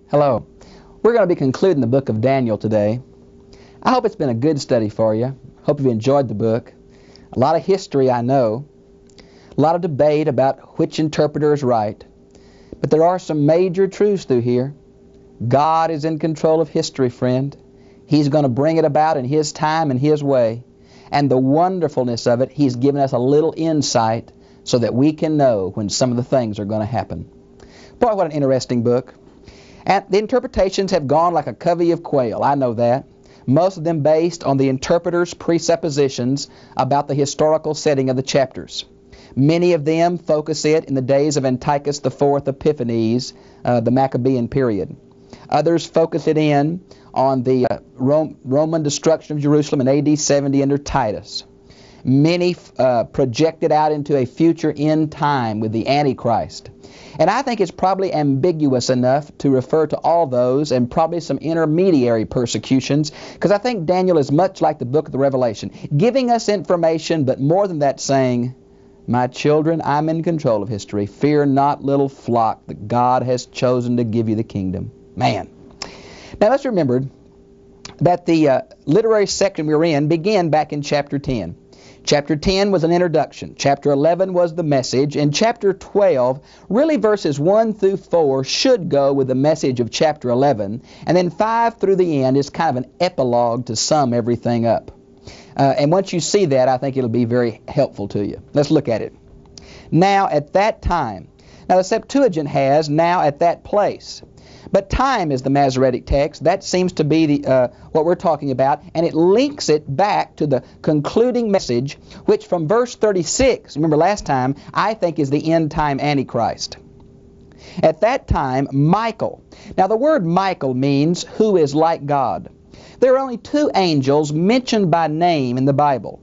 Hello. We're going to be concluding the book of Daniel today. I hope it's been a good study for you. Hope you've enjoyed the book. A lot of history, I know. A lot of debate about which interpreter is right. But there are some major truths through here. God is in control of history, friend. He's going to bring it about in His time and His way. And the wonderfulness of it, He's given us a little insight so that we can know when some of the things are going to happen. Boy, what an interesting book. And the interpretations have gone like a covey of quail. I know that. Most of them based on the interpreter's presuppositions about the historical setting of the chapters. Many of them focus it in the days of Antiochus IV Epiphanes, the Maccabean period. Others focus it in on the Roman destruction of Jerusalem in AD 70 under Titus. Many project it out into a future end time with the Antichrist. And I think it's probably ambiguous enough to refer to all those and probably some intermediary persecutions, because I think Daniel is much like the book of the Revelation, giving us information, but more than that saying, "My children, I'm in control of history. Fear not, little flock, that God has chosen to give you the kingdom." Man. Now let's remember that the literary section we were in began back in chapter 10. Chapter 10 was an introduction. Chapter 11 was the message. And chapter 12, really verses 1 through 4, should go with the message of chapter 11. And then 5 through the end is kind of an epilogue to sum everything up. And once you see that, I think it'll be very helpful to you. Let's look at it. Now at that time. Now the Septuagint has now at that place. But time is the Masoretic text. That seems to be what we're talking about, and it links it back to the concluding message, which from verse 36, remember last time, I think is the end-time Antichrist. At that time, Michael. Now the word Michael means who is like God. There are only two angels mentioned by name in the Bible.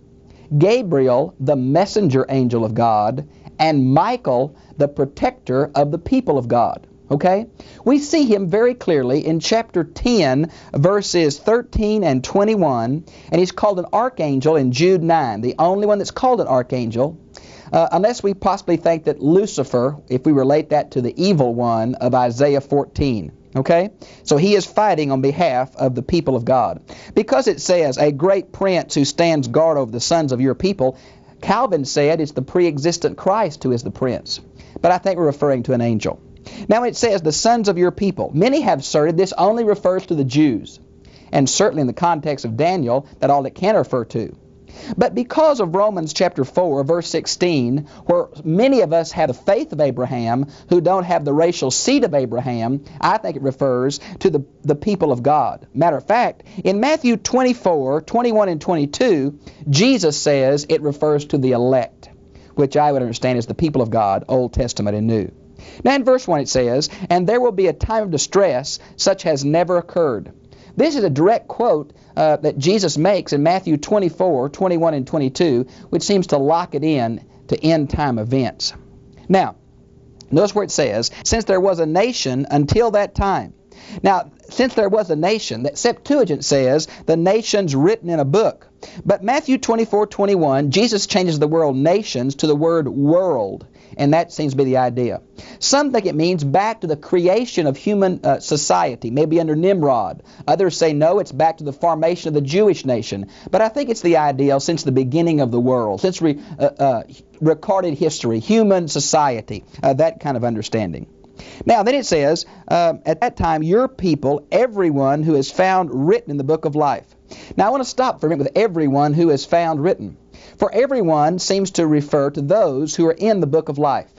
Gabriel, the messenger angel of God, and Michael, the protector of the people of God. Okay? We see him very clearly in chapter 10, verses 13 and 21, and he's called an archangel in Jude 9, the only one that's called an archangel, unless we possibly think that Lucifer, if we relate that to the evil one of Isaiah 14. Okay? So he is fighting on behalf of the people of God. Because it says, a great prince who stands guard over the sons of your people, Calvin said it's the pre-existent Christ who is the prince. But I think we're referring to an angel. Now it says, the sons of your people. Many have asserted this only refers to the Jews. And certainly in the context of Daniel, that all it can refer to. But because of Romans chapter 4, verse 16, where many of us have the faith of Abraham who don't have the racial seed of Abraham, I think it refers to the people of God. Matter of fact, in Matthew 24, 21 and 22, Jesus says it refers to the elect, which I would understand as the people of God, Old Testament and New. Now in verse 1 it says, and there will be a time of distress such has never occurred. This is a direct quote that Jesus makes in Matthew 24, 21 and 22, which seems to lock it in to end time events. Now, notice where it says, since there was a nation until that time. Now, since there was a nation, that Septuagint says the nation's written in a book. But Matthew 24, 21, Jesus changes the word nations to the word world. And that seems to be the idea. Some think it means back to the creation of human society, maybe under Nimrod. Others say no, it's back to the formation of the Jewish nation. But I think it's the ideal since the beginning of the world, since recorded history, human society, that kind of understanding. Now then it says, at that time your people, everyone who is found written in the book of life. Now I want to stop for a minute with everyone who is found written. For everyone seems to refer to those who are in the book of life.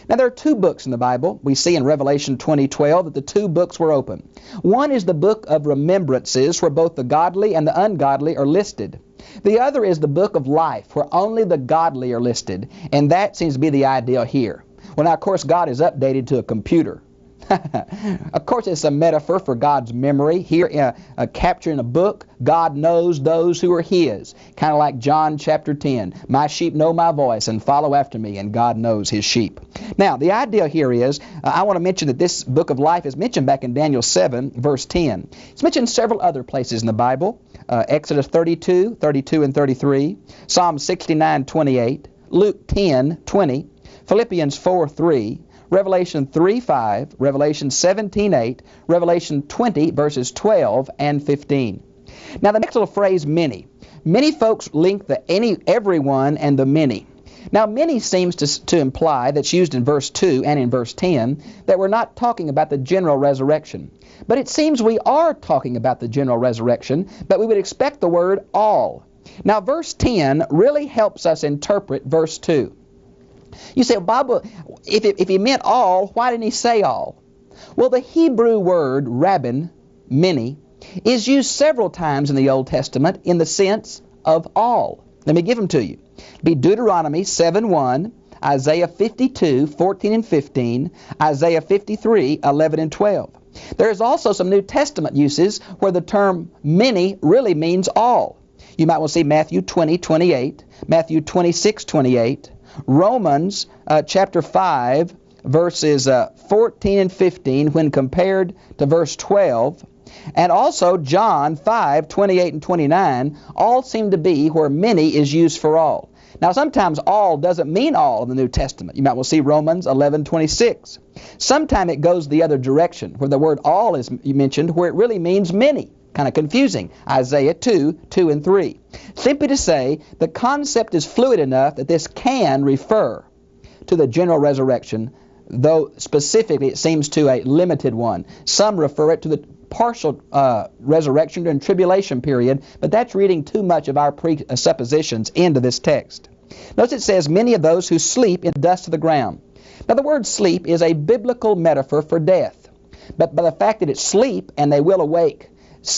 Now there are two books in the Bible. We see in Revelation 20:12 that the two books were open. One is the book of remembrances, where both the godly and the ungodly are listed. The other is the book of life, where only the godly are listed. And that seems to be the ideal here. Well, now, of course, God is updated to a computer. Of course, it's a metaphor for God's memory. Here, captured in a book, God knows those who are His. Kind of like John chapter 10. My sheep know my voice and follow after me, and God knows His sheep. Now, the idea here is, I want to mention that this book of life is mentioned back in Daniel 7, verse 10. It's mentioned several other places in the Bible. Exodus 32, 32 and 33. Psalm 69, 28. Luke 10, 20. Philippians 4, 3. Revelation 3:5, Revelation 17:8, Revelation 20, verses 12 and 15. Now the next little phrase, many. Many folks link the everyone and the many. Now many seems to imply, that's used in verse 2 and in verse 10, that we're not talking about the general resurrection. But it seems we are talking about the general resurrection, but we would expect the word all. Now verse 10 really helps us interpret verse 2. You say, Bob, if he meant all, why didn't he say all? Well, the Hebrew word rabbin, many, is used several times in the Old Testament in the sense of all. Let me give them to you. It'd be Deuteronomy 7:1, Isaiah 52:14 and 15, Isaiah 53:11 and 12. There is also some New Testament uses where the term many really means all. You might want to see Matthew 20:28, Matthew 26:28, Romans chapter 5, verses 14 and 15 when compared to verse 12, and also John 5:28 and 29 all seem to be where many is used for all. Now sometimes all doesn't mean all in the New Testament. You might well see Romans 11:26. Sometimes it goes the other direction where the word all is mentioned where it really means many. Kind of confusing. Isaiah 2:2 and 3. Simply to say the concept is fluid enough that this can refer to the general resurrection, though specifically it seems to a limited one. Some refer it to the partial resurrection during tribulation period, but that's reading too much of our presuppositions into this text. Notice it says, many of those who sleep in the dust of the ground. Now the word sleep is a biblical metaphor for death, but by the fact that it's sleep and they will awake,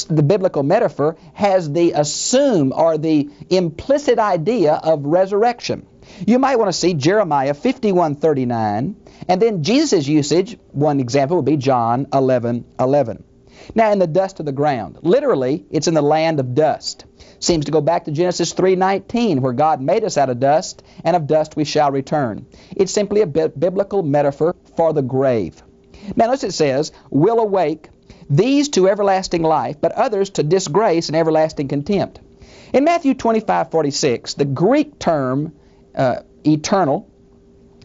the biblical metaphor has the assume or the implicit idea of resurrection. You might want to see Jeremiah 51:39, and then Jesus' usage, one example would be John 11:11. Now in the dust of the ground, literally it's in the land of dust. Seems to go back to Genesis 3:19 where God made us out of dust, and of dust we shall return. It's simply a biblical metaphor for the grave. Now notice it says, will awake, these to everlasting life, but others to disgrace and everlasting contempt. In Matthew 25:46, the Greek term eternal,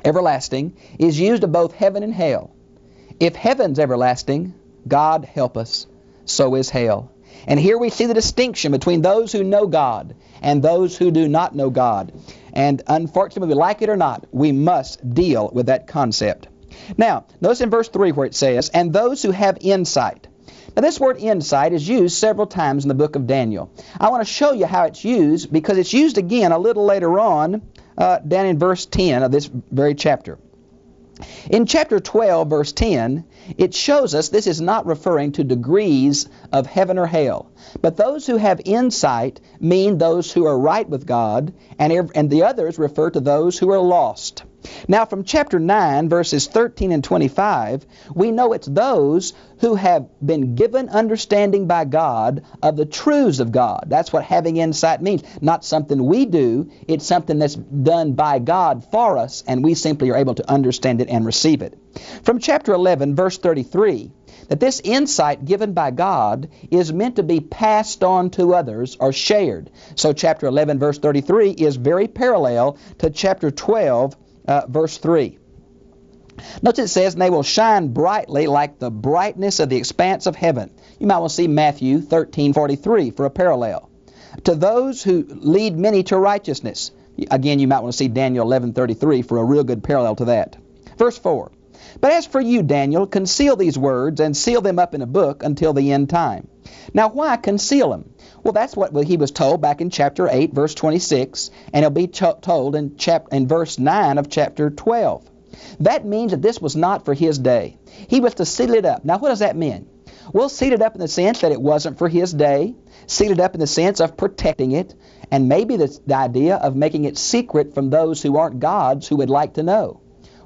everlasting, is used of both heaven and hell. If heaven's everlasting, God help us, so is hell. And here we see the distinction between those who know God and those who do not know God. And unfortunately, we like it or not, we must deal with that concept. Now, notice in verse 3 where it says, and those who have insight. Now this word insight is used several times in the book of Daniel. I want to show you how it's used because it's used again a little later on down in verse 10 of this very chapter. In chapter 12, verse 10, it shows us this is not referring to degrees of heaven or hell, but those who have insight mean those who are right with God, and the others refer to those who are lost. Now from chapter 9, verses 13 and 25, we know it's those who have been given understanding by God of the truths of God. That's what having insight means. Not something we do, it's something that's done by God for us, and we simply are able to understand it and receive it. From chapter 11, verse 33, that this insight given by God is meant to be passed on to others or shared. So chapter 11, verse 33 is very parallel to chapter 12, verse 3. Notice it says, and they will shine brightly like the brightness of the expanse of heaven. You might want to see Matthew 13:43 for a parallel. To those who lead many to righteousness. Again, you might want to see Daniel 11:33 for a real good parallel to that. Verse 4. But as for you, Daniel, conceal these words and seal them up in a book until the end time. Now why conceal them? Well, that's what he was told back in chapter 8, verse 26, and he'll be told in verse 9 of chapter 12. That means that this was not for his day. He was to seal it up. Now, what does that mean? Well, seal it up in the sense that it wasn't for his day, seal it up in the sense of protecting it, and maybe the idea of making it secret from those who aren't gods who would like to know.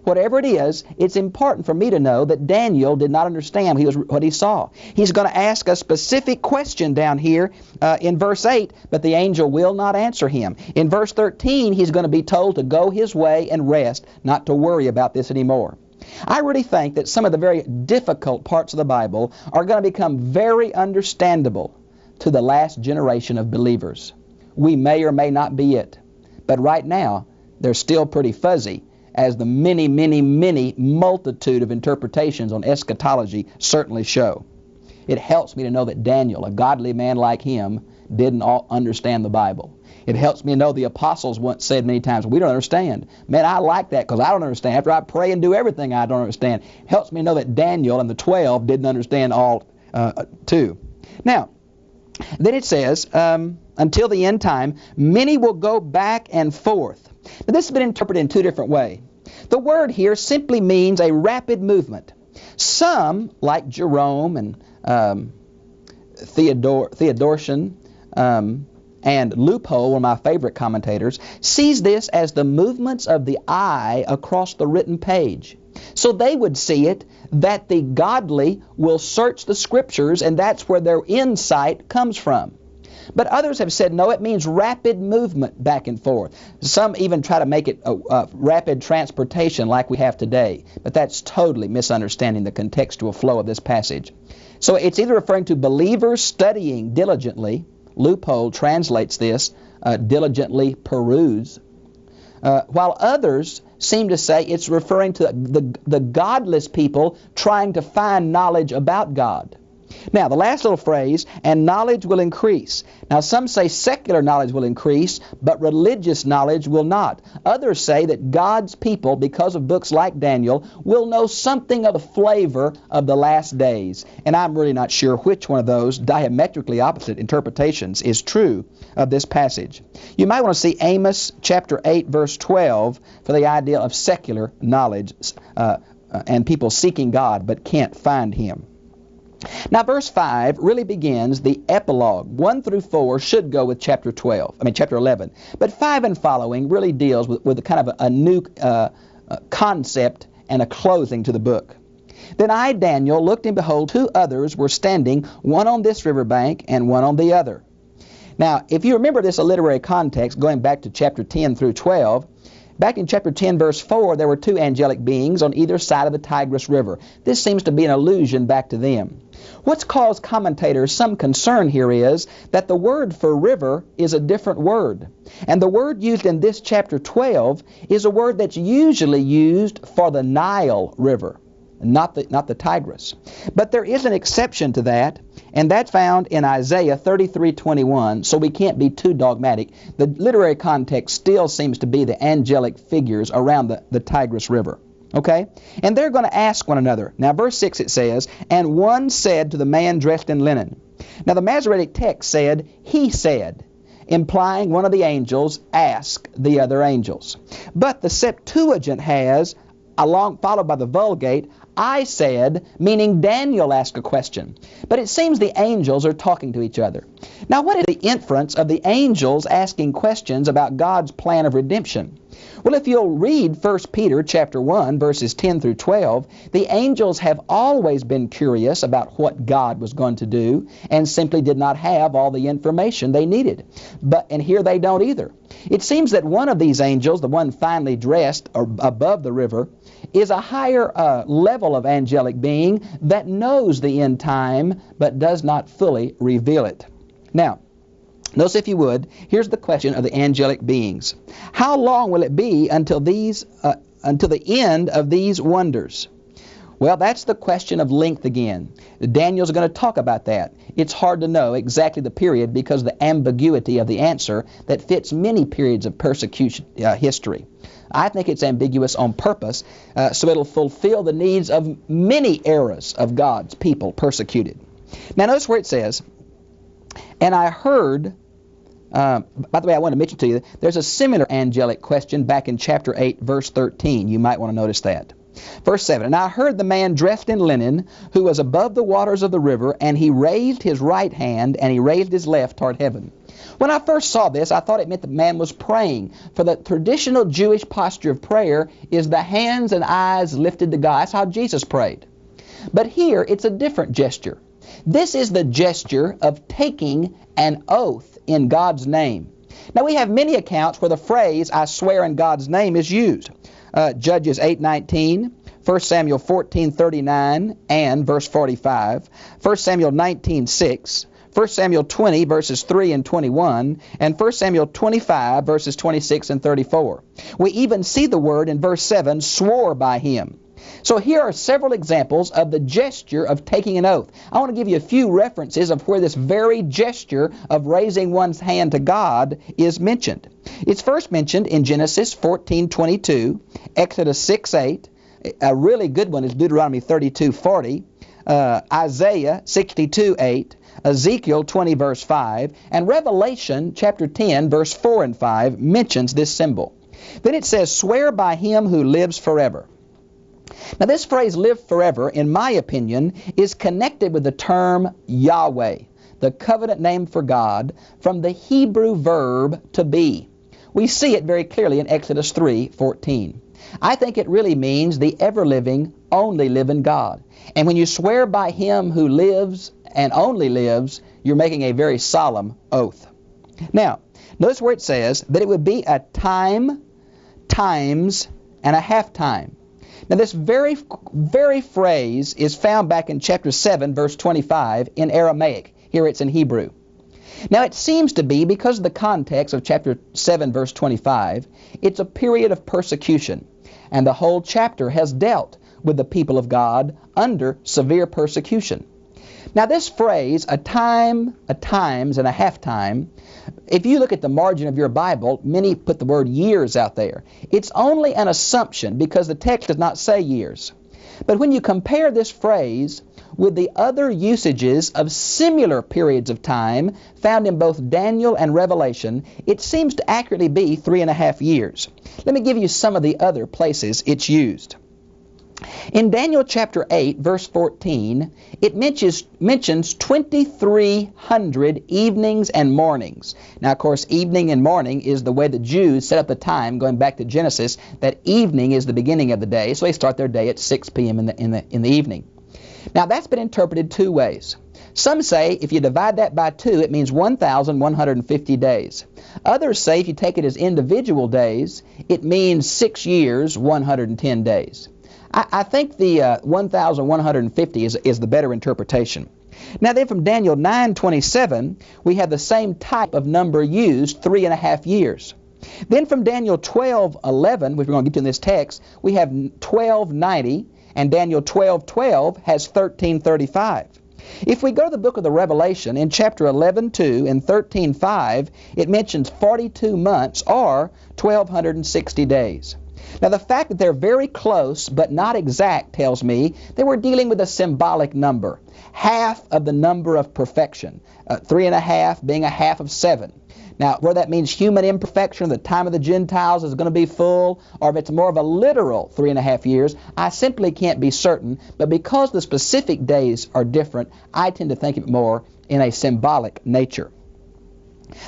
Whatever it is, it's important for me to know that Daniel did not understand what he saw. He's going to ask a specific question down here in verse 8, but the angel will not answer him. In verse 13, he's going to be told to go his way and rest, not to worry about this anymore. I really think that some of the very difficult parts of the Bible are going to become very understandable to the last generation of believers. We may or may not be it, but right now, they're still pretty fuzzy, as the many, many, many multitude of interpretations on eschatology certainly show. It helps me to know that Daniel, a godly man like him, didn't all understand the Bible. It helps me know the apostles once said many times, we don't understand. Man, I like that because I don't understand. After I pray and do everything I don't understand. Helps me know that Daniel and the 12 didn't understand all too. Now, then it says, until the end time, many will go back and forth. Now, this has been interpreted in two different ways. The word here simply means a rapid movement. Some, like Jerome and Theodosian, and Loophole, one of my favorite commentators, sees this as the movements of the eye across the written page. So they would see it that the godly will search the Scriptures, and that's where their insight comes from. But others have said, no, it means rapid movement back and forth. Some even try to make it a rapid transportation like we have today. But that's totally misunderstanding the contextual flow of this passage. So it's either referring to believers studying diligently. Loophole translates this, diligently peruse, while others seem to say it's referring to the godless people trying to find knowledge about God. Now, the last little phrase, and knowledge will increase. Now, some say secular knowledge will increase, but religious knowledge will not. Others say that God's people, because of books like Daniel, will know something of the flavor of the last days. And I'm really not sure which one of those diametrically opposite interpretations is true of this passage. You might want to see Amos chapter 8, verse 12 for the idea of secular knowledge and people seeking God but can't find Him. Now, verse 5 really begins the epilogue. 1 through 4 should go with chapter 11. But 5 and following really deals with kind of a new concept and a closing to the book. Then I, Daniel, looked and behold, two others were standing, one on this river bank and one on the other. Now, if you remember this a literary context, going back to chapter 10 through 12, back in chapter 10, verse 4, there were two angelic beings on either side of the Tigris River. This seems to be an allusion back to them. What's caused commentators some concern here is that the word for river is a different word. And the word used in this chapter 12 is a word that's usually used for the Nile River, not the Tigris. But there is an exception to that, and that's found in Isaiah 33:21, so we can't be too dogmatic. The literary context still seems to be the angelic figures around the Tigris River. Okay? And they're going to ask one another. Now, verse 6 it says, and one said to the man dressed in linen. Now, the Masoretic text said, he said, implying one of the angels asked the other angels. But the Septuagint has, followed by the Vulgate, I said, meaning Daniel asked a question. But it seems the angels are talking to each other. Now, what is the inference of the angels asking questions about God's plan of redemption? Well, if you'll read 1 Peter chapter 1, verses 10 through 12, the angels have always been curious about what God was going to do and simply did not have all the information they needed. And here they don't either. It seems that one of these angels, the one finely dressed or above the river, is a higher level of angelic being that knows the end time but does not fully reveal it. Now, notice, if you would, here's the question of the angelic beings. How long will it be until the end of these wonders? Well, that's the question of length again. Daniel's going to talk about that. It's hard to know exactly the period because of the ambiguity of the answer that fits many periods of persecution history. I think it's ambiguous on purpose, so it'll fulfill the needs of many eras of God's people persecuted. Now, notice where it says, and I heard, by the way, I want to mention to you, there's a similar angelic question back in chapter 8, verse 13. You might want to notice that. Verse 7, and I heard the man dressed in linen, who was above the waters of the river, and he raised his right hand, and he raised his left toward heaven. When I first saw this, I thought it meant the man was praying. For the traditional Jewish posture of prayer is the hands and eyes lifted to God. That's how Jesus prayed. But here, it's a different gesture. This is the gesture of taking an oath in God's name. Now, we have many accounts where the phrase, I swear in God's name, is used. Judges 8:19, 1 Samuel 14:39, and verse 45, 1 Samuel 19:6, 1 Samuel 20, verses 3 and 21, and 1 Samuel 25, verses 26 and 34. We even see the word in verse 7, swore by him. So here are several examples of the gesture of taking an oath. I want to give you a few references of where this very gesture of raising one's hand to God is mentioned. It's first mentioned in Genesis 14:22, Exodus 6:8. A really good one is Deuteronomy 32:40, Isaiah 62:8, Ezekiel 20 verse 5, and Revelation chapter 10 verse 4 and 5 mentions this symbol. Then it says, swear by him who lives forever. Now this phrase, live forever, in my opinion, is connected with the term Yahweh, the covenant name for God, from the Hebrew verb to be. We see it very clearly in Exodus 3:14. I think it really means the ever-living, only living God. And when you swear by him who lives and only lives, you're making a very solemn oath. Now, notice where it says that it would be a time, times, and a half time. Now this very phrase is found back in chapter 7, verse 25 in Aramaic. Here it's in Hebrew. Now it seems to be, because of the context of chapter 7, verse 25, it's a period of persecution. And the whole chapter has dealt with the people of God under severe persecution. Now this phrase, a time, a times, and a half time, if you look at the margin of your Bible, many put the word years out there. It's only an assumption because the text does not say years. But when you compare this phrase with the other usages of similar periods of time found in both Daniel and Revelation, it seems to accurately be 3.5 years. Let me give you some of the other places it's used. In Daniel chapter 8, verse 14, it mentions 2,300 evenings and mornings. Now, of course, evening and morning is the way the Jews set up the time, going back to Genesis, that evening is the beginning of the day, so they start their day at 6 p.m. in the evening. Now, that's been interpreted two ways. Some say if you divide that by 2, it means 1,150 days. Others say if you take it as individual days, it means 6 years, 110 days. I think the 1,150 is the better interpretation. Now then from Daniel 9:27, we have the same type of number used, 3.5 years. Then from Daniel 12:11, which we're going to get to in this text, we have 1290, and Daniel 12:12 has 1335. If we go to the book of the Revelation, in chapter 11:2 and 13:5, it mentions 42 months or 1,260 days. Now the fact that they're very close but not exact tells me that we're dealing with a symbolic number, half of the number of perfection, 3.5 being a half of 7. Now whether that means human imperfection, the time of the Gentiles is going to be full, or if it's more of a literal 3.5 years, I simply can't be certain, but because the specific days are different, I tend to think of it more in a symbolic nature.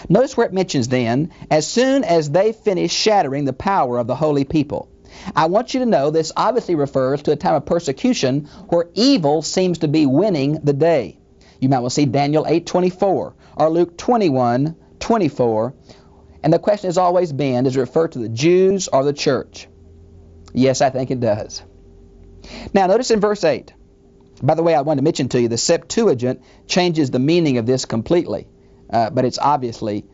Notice where it mentions then, as soon as they finish shattering the power of the holy people. I want you to know this obviously refers to a time of persecution where evil seems to be winning the day. You might well see Daniel 8:24 or Luke 21:24. And the question has always been, does it refer to the Jews or the church? Yes, I think it does. Now notice in verse 8. By the way, I wanted to mention to you, the Septuagint changes the meaning of this completely. But it's obviously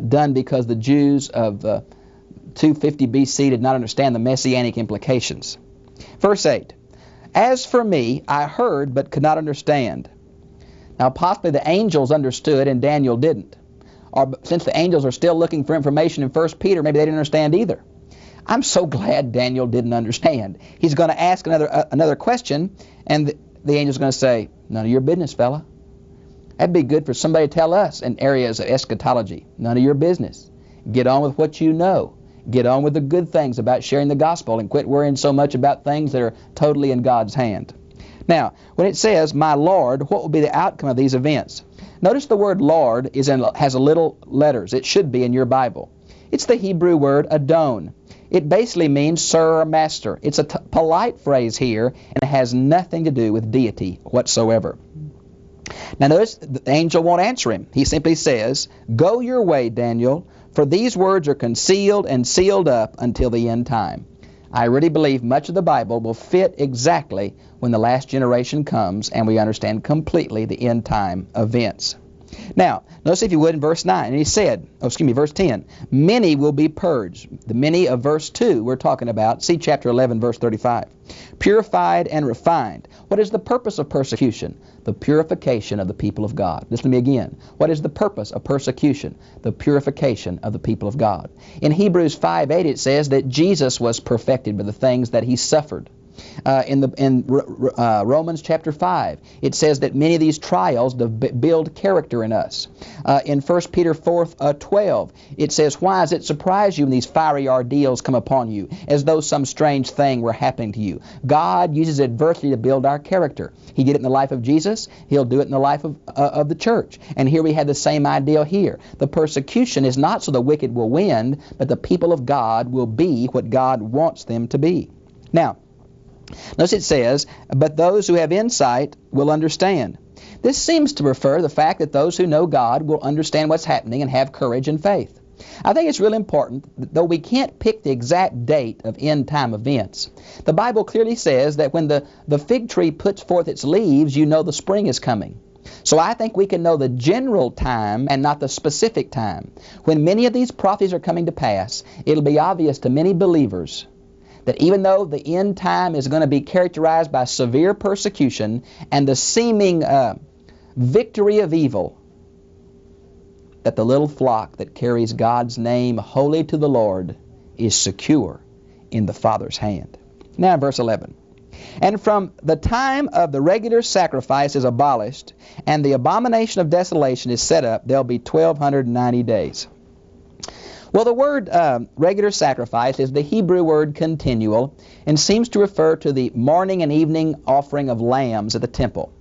done because the Jews of 250 BC did not understand the messianic implications. Verse 8, as for me, I heard but could not understand. Now possibly the angels understood and Daniel didn't. Or since the angels are still looking for information in 1 Peter, maybe they didn't understand either. I'm so glad Daniel didn't understand. He's going to ask another question, and the angel's going to say, none of your business, fella. That'd be good for somebody to tell us in areas of eschatology. None of your business. Get on with what you know. Get on with the good things about sharing the gospel and quit worrying so much about things that are totally in God's hand. Now, when it says, my Lord, what will be the outcome of these events? Notice the word Lord has a little letters. It should be in your Bible. It's the Hebrew word Adon. It basically means sir or master. It's a polite phrase here, and it has nothing to do with deity whatsoever. Now notice the angel won't answer him. He simply says, go your way, Daniel, for these words are concealed and sealed up until the end time. I really believe much of the Bible will fit exactly when the last generation comes and we understand completely the end time events. Now, notice if you would in verse 9, and he said, verse 10, many will be purged. The many of verse 2 we're talking about. See chapter 11, verse 35. Purified and refined. What is the purpose of persecution? The purification of the people of God. Listen to me again. What is the purpose of persecution? The purification of the people of God. In Hebrews 5:8 it says that Jesus was perfected by the things that he suffered. In Romans chapter 5, it says that many of these trials build character in us. In 1 Peter 4:12, it says, why does it surprise you when these fiery ordeals come upon you, as though some strange thing were happening to you? God uses adversity to build our character. He did it in the life of Jesus. He'll do it in the life of the church. And here we have the same ideal here. The persecution is not so the wicked will win, but the people of God will be what God wants them to be. Now, notice it says, but those who have insight will understand. This seems to refer to the fact that those who know God will understand what's happening and have courage and faith. I think it's really important that though we can't pick the exact date of end-time events, the Bible clearly says that when the fig tree puts forth its leaves, you know the spring is coming. So I think we can know the general time and not the specific time. When many of these prophecies are coming to pass, it'll be obvious to many believers that even though the end time is going to be characterized by severe persecution and the seeming victory of evil, that the little flock that carries God's name holy to the Lord is secure in the Father's hand. Now verse 11. And from the time of the regular sacrifice is abolished and the abomination of desolation is set up, there'll be 1,290 days. Well, the word regular sacrifice is the Hebrew word continual and seems to refer to the morning and evening offering of lambs at the temple.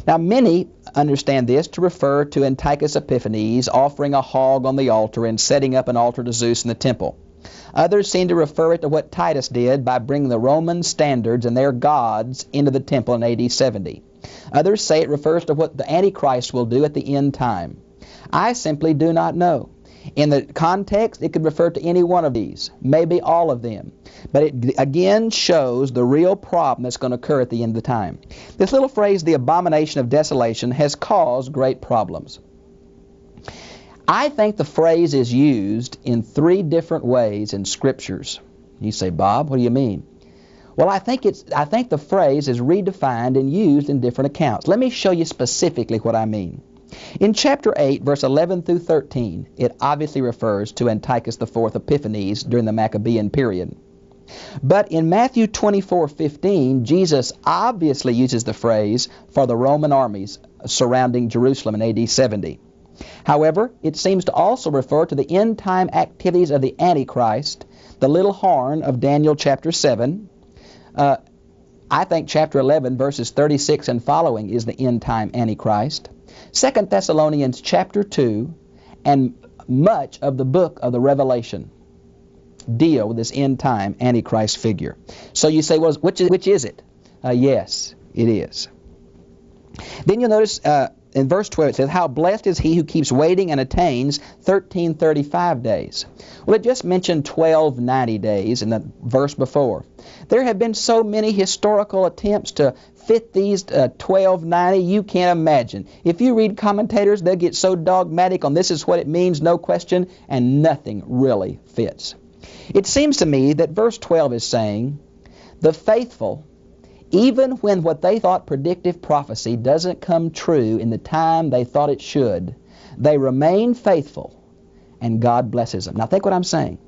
Now, many understand this to refer to Antiochus Epiphanes offering a hog on the altar and setting up an altar to Zeus in the temple. Others seem to refer it to what Titus did by bringing the Roman standards and their gods into the temple in AD 70. Others say it refers to what the Antichrist will do at the end time. I simply do not know. In the context, it could refer to any one of these, maybe all of them. But it again shows the real problem that's going to occur at the end of the time. This little phrase, the abomination of desolation, has caused great problems. I think the phrase is used in 3 different ways in Scriptures. You say, Bob, what do you mean? Well, I think the phrase is redefined and used in different accounts. Let me show you specifically what I mean. In chapter 8, verse 11 through 13, it obviously refers to Antiochus IV Epiphanes during the Maccabean period. But in Matthew 24:15, Jesus obviously uses the phrase for the Roman armies surrounding Jerusalem in AD 70. However, it seems to also refer to the end-time activities of the Antichrist, the little horn of Daniel chapter 7. I think chapter 11, verses 36 and following is the end-time Antichrist. 2 Thessalonians chapter 2 and much of the book of the Revelation deal with this end-time Antichrist figure. So you say, well, which is it? Yes, it is. Then you'll notice in verse 12 it says, how blessed is he who keeps waiting and attains 1335 days. Well, it just mentioned 1290 days in the verse before. There have been so many historical attempts to fit these 1290, you can't imagine. If you read commentators, they'll get so dogmatic on this is what it means, no question, and nothing really fits. It seems to me that verse 12 is saying, the faithful, even when what they thought predictive prophecy doesn't come true in the time they thought it should, they remain faithful, and God blesses them. Now think what I'm saying.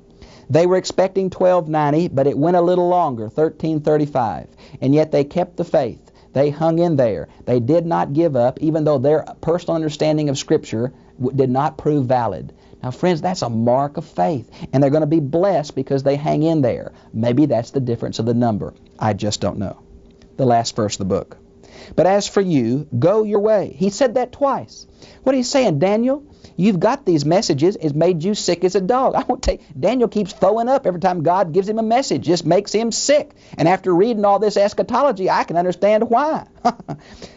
They were expecting 1290, but it went a little longer, 1335, and yet they kept the faith. They hung in there. They did not give up, even though their personal understanding of Scripture did not prove valid. Now, friends, that's a mark of faith, and they're going to be blessed because they hang in there. Maybe that's the difference of the number. I just don't know. The last verse of the book. But as for you, go your way. He said that twice. What he's saying, Daniel, you've got these messages. It's made you sick as a dog. I won't take. Daniel keeps throwing up every time God gives him a message. Just makes him sick. And after reading all this eschatology, I can understand why.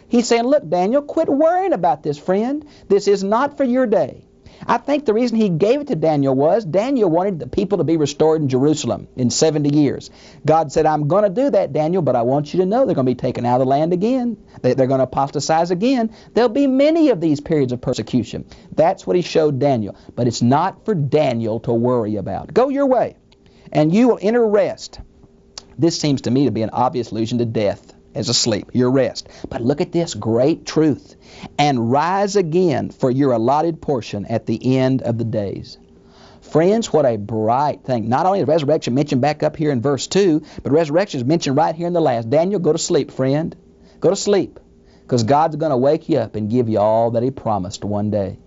He's saying, look, Daniel, quit worrying about this, friend. This is not for your day. I think the reason he gave it to Daniel was Daniel wanted the people to be restored in Jerusalem in 70 years. God said, I'm going to do that, Daniel, but I want you to know they're going to be taken out of the land again. They're going to apostatize again. There'll be many of these periods of persecution. That's what he showed Daniel. But it's not for Daniel to worry about. Go your way, and you will enter rest. This seems to me to be an obvious allusion to death as a sleep, your rest. But look at this great truth. And rise again for your allotted portion at the end of the days. Friends, what a bright thing. Not only is resurrection mentioned back up here in verse 2, but resurrection is mentioned right here in the last. Daniel, go to sleep, friend. Go to sleep. Because God's going to wake you up and give you all that he promised one day.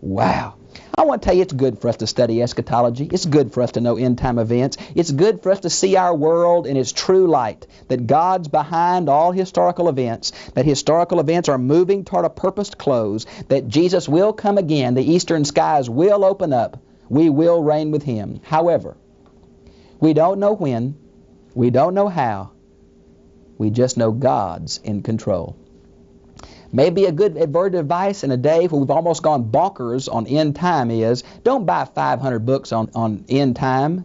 Wow. I want to tell you, it's good for us to study eschatology. It's good for us to know end-time events. It's good for us to see our world in its true light, that God's behind all historical events, that historical events are moving toward a purposed close, that Jesus will come again, the eastern skies will open up, we will reign with him. However, we don't know when, we don't know how, we just know God's in control. Maybe a good word of advice in a day where we've almost gone bonkers on end time is, don't buy 500 books on end time.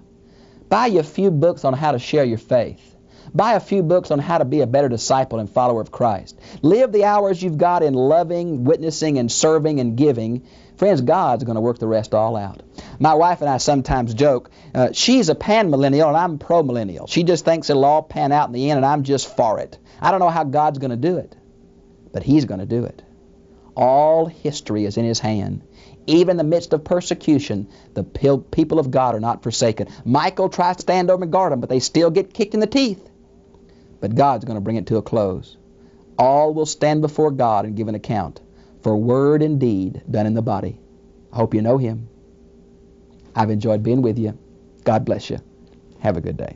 Buy you a few books on how to share your faith. Buy a few books on how to be a better disciple and follower of Christ. Live the hours you've got in loving, witnessing, and serving and giving. Friends, God's going to work the rest all out. My wife and I sometimes joke, she's a pan-millennial and I'm pro-millennial. She just thinks it'll all pan out in the end and I'm just for it. I don't know how God's going to do it. But he's going to do it. All history is in his hand. Even in the midst of persecution, the people of God are not forsaken. Michael tries to stand over and guard them, but they still get kicked in the teeth. But God's going to bring it to a close. All will stand before God and give an account for word and deed done in the body. I hope you know him. I've enjoyed being with you. God bless you. Have a good day.